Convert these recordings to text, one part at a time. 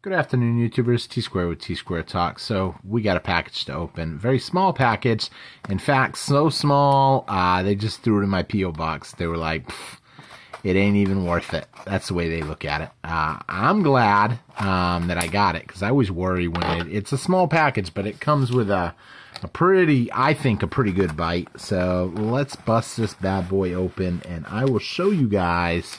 Good afternoon, YouTubers. Tsquare with Tsquare Talk. So we got a package to open. Very small package. In fact, so small, they just threw it in my P.O. box. They were like, it ain't even worth it. That's the way they look at it. I'm glad that I got it, because I always worry when it's a small package, but it comes with a pretty, I think, a pretty good bite. So let's bust this bad boy open, and I will show you guys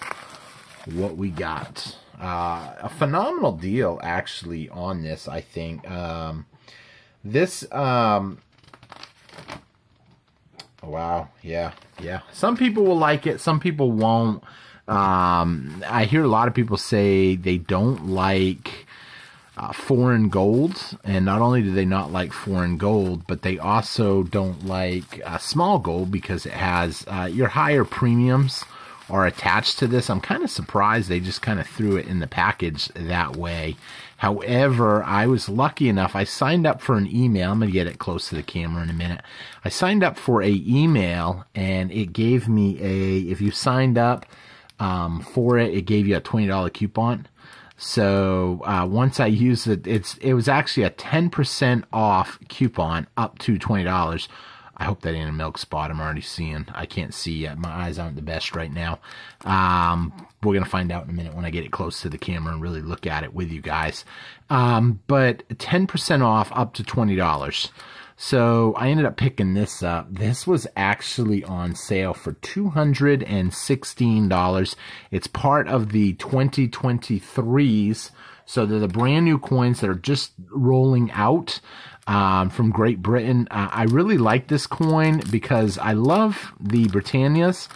what we got. A phenomenal deal, actually, on this, I think. Oh, wow, yeah. Some people will like it, some people won't. I hear a lot of people say they don't like foreign gold, and not only do they not like foreign gold, but they also don't like small gold because it has your higher premiums are attached to this. I'm kind of surprised they just kind of threw it in the package that way. However, I was lucky enough, I signed up for an email. I'm going to get it close to the camera in a minute. I signed up for a email, and it gave me if you signed up for it, it gave you a $20 coupon. So once I used it, it was actually a 10% off coupon up to $20. I hope that ain't a milk spot. I'm already seeing. I can't see yet. My eyes aren't the best right now. We're going to find out in a minute when I get it close to the camera and really look at it with you guys. But 10% off up to $20. So I ended up picking this up. This was actually on sale for $216. It's part of the 2023s. So they're the brand new coins that are just rolling out from Great Britain. I really like this coin because I love the Britannias,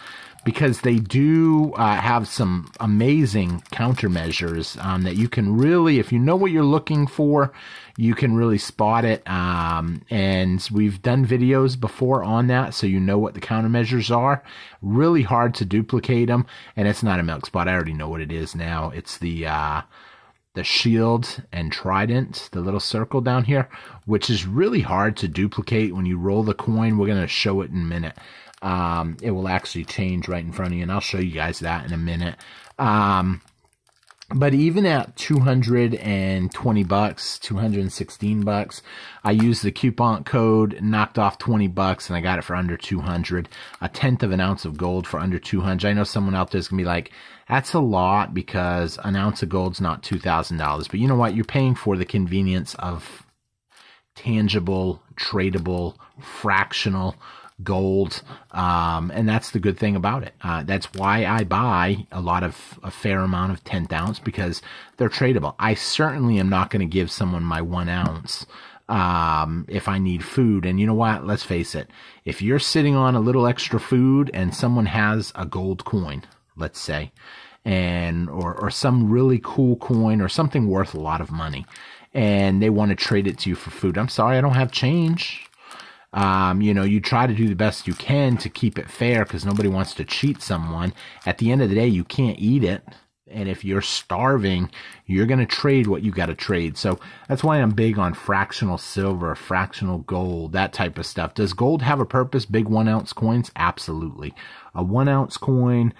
because they do have some amazing countermeasures that you can really, if you know what you're looking for, you can really spot it. And we've done videos before on that, so you know what the countermeasures are. Really hard to duplicate them, and it's not a milk spot. I already know what it is now. It's the shield and trident, the little circle down here, which is really hard to duplicate when you roll the coin. We're going to show it in a minute. It will actually change right in front of you, and I'll show you guys that in a minute. But even at $220, $216, I used the coupon code, knocked off $20, and I got it for under $200. A tenth of an ounce of gold for under $200. I know someone out there's gonna be like, that's a lot because an ounce of gold's not $2,000. But you know what? You're paying for the convenience of tangible, tradable, fractional gold, and that's the good thing about it. That's why I buy a fair amount of 10th ounce, because they're tradable. I certainly am not going to give someone my 1 ounce if I need food. And you know what? Let's face it. If you're sitting on a little extra food and someone has a gold coin, let's say, or some really cool coin or something worth a lot of money, and they want to trade it to you for food, I'm sorry, I don't have change. You know, you try to do the best you can to keep it fair, because nobody wants to cheat someone. At the end of the day, you can't eat it. And if you're starving, you're going to trade what you got to trade. So that's why I'm big on fractional silver, fractional gold, that type of stuff. Does gold have a purpose? Big 1 ounce coins? Absolutely. A 1 ounce coin,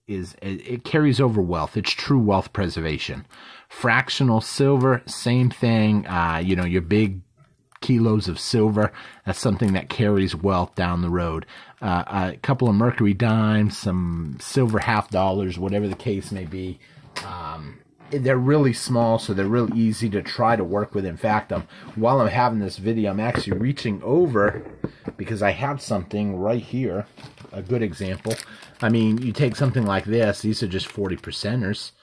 it carries over wealth. It's true wealth preservation. Fractional silver, same thing. You know, your big kilos of silver, that's something that carries wealth down the road. A couple of mercury dimes, some silver $50, whatever the case may be. They're really small, so they're really easy to try to work with. In fact, while I'm having this video, I'm actually reaching over because I have something right here, a good example. I mean, you take something like this, these are just 40%ers,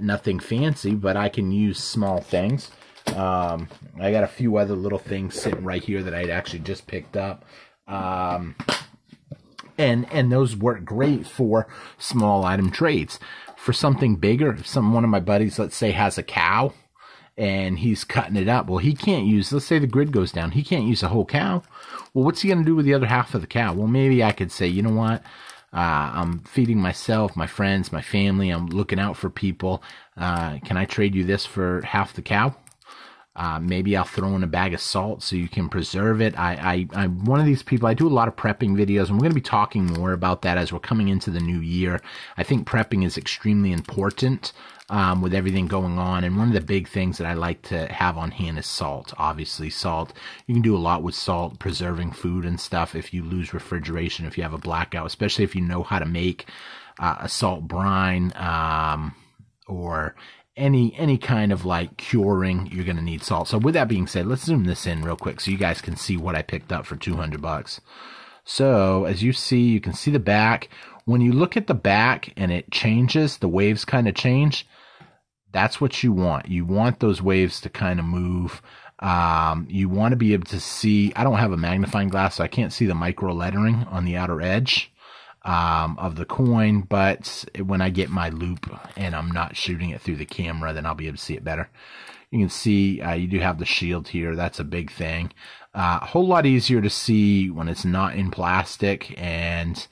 nothing fancy, but I can use small things. I got a few other little things sitting right here that I'd actually just picked up. And those work great for small item trades. For something bigger, if one of my buddies, let's say, has a cow and he's cutting it up, well, he can't use, let's say the grid goes down, he can't use a whole cow. Well, what's he going to do with the other half of the cow? Well, maybe I could say, you know what? I'm feeding myself, my friends, my family. I'm looking out for people. Can I trade you this for half the cow? Maybe I'll throw in a bag of salt so you can preserve it. I'm one of these people, I do a lot of prepping videos, and we're going to be talking more about that as we're coming into the new year. I think prepping is extremely important with everything going on, and one of the big things that I like to have on hand is salt. Obviously, salt. You can do a lot with salt, preserving food and stuff if you lose refrigeration, if you have a blackout, especially if you know how to make a salt brine or any kind of like curing, you're going to need salt. So with that being said, let's zoom this in real quick so you guys can see what I picked up for 200 bucks. So as you see, you can see the back. When you look at the back and it changes, the waves kind of change. That's what you want. You want those waves to kind of move. You want to be able to see, I don't have a magnifying glass, so I can't see the micro lettering on the outer edge of the coin, but when I get my loop and I'm not shooting it through the camera, then I'll be able to see it better. You can see you do have the shield here. That's a big thing. A whole lot easier to see when it's not in plastic, and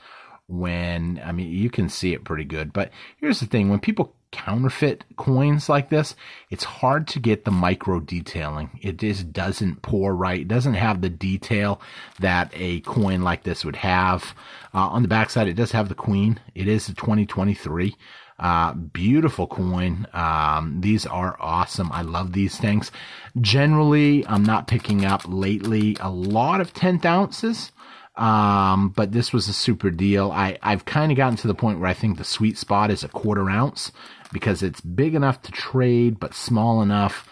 when, I mean, you can see it pretty good. But here's the thing, when people counterfeit coins like this, it's hard to get the micro detailing. It just doesn't pour right. It doesn't have the detail that a coin like this would have. On the backside, it does have the queen. It is a 2023. Beautiful coin. These are awesome. I love these things. Generally, I'm not picking up lately a lot of 10th ounces. But this was a super deal. I've kind of gotten to the point where I think the sweet spot is a 1/4 ounce, because it's big enough to trade, but small enough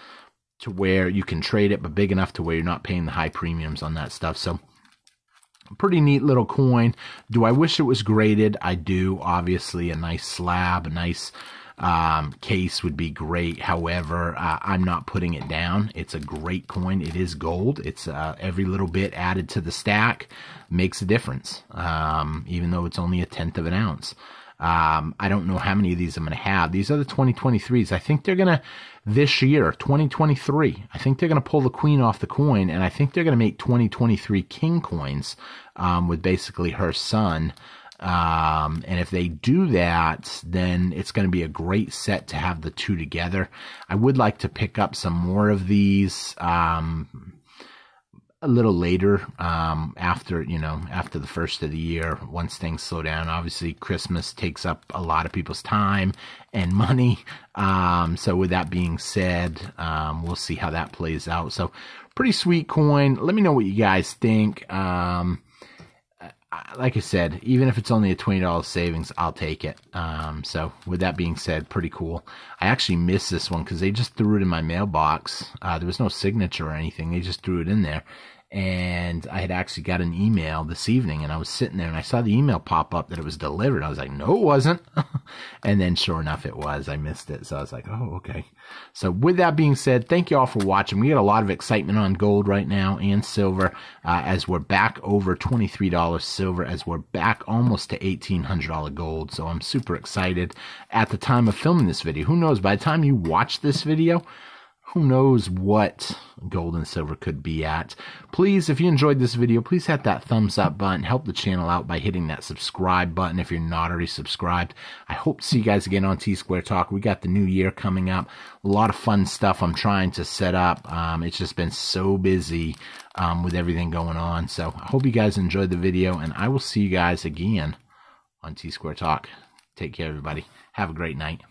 to where you can trade it, but big enough to where you're not paying the high premiums on that stuff. So pretty neat little coin. Do I wish it was graded? I do. Obviously, a nice slab, a nice case would be great. However, I'm not putting it down. It's a great coin. It is gold. It's every little bit added to the stack makes a difference, even though it's only 1/10 of an ounce. I don't know how many of these I'm going to have. These are the 2023s. I think they're going to, this year, 2023, I think they're going to pull the queen off the coin, and I think they're going to make 2023 king coins with basically her son. And if they do that, then it's going to be a great set to have the two together. I would like to pick up some more of these a little later, after the first of the year, once things slow down. Obviously, Christmas takes up a lot of people's time and money. So with that being said, we'll see how that plays out. So pretty sweet coin. Let me know what you guys think. Like I said, even if it's only a $20 savings, I'll take it. So with that being said, pretty cool. I actually missed this one because they just threw it in my mailbox. There was no signature or anything. They just threw it in there. And I had actually got an email this evening, and I was sitting there and I saw the email pop up that it was delivered. I was like, no, it wasn't. And then sure enough, it was. I missed it. So I was like, oh, okay. So with that being said, thank you all for watching. We got a lot of excitement on gold right now and silver, as we're back over $23 silver, as we're back almost to $1,800 gold. So I'm super excited at the time of filming this video. Who knows, by the time you watch this video, who knows what gold and silver could be at. Please, if you enjoyed this video, please hit that thumbs up button. Help the channel out by hitting that subscribe button if you're not already subscribed. I hope to see you guys again on Tsquare Talk. We got the new year coming up. A lot of fun stuff I'm trying to set up. It's just been so busy with everything going on. So I hope you guys enjoyed the video, and I will see you guys again on Tsquare Talk. Take care, everybody. Have a great night.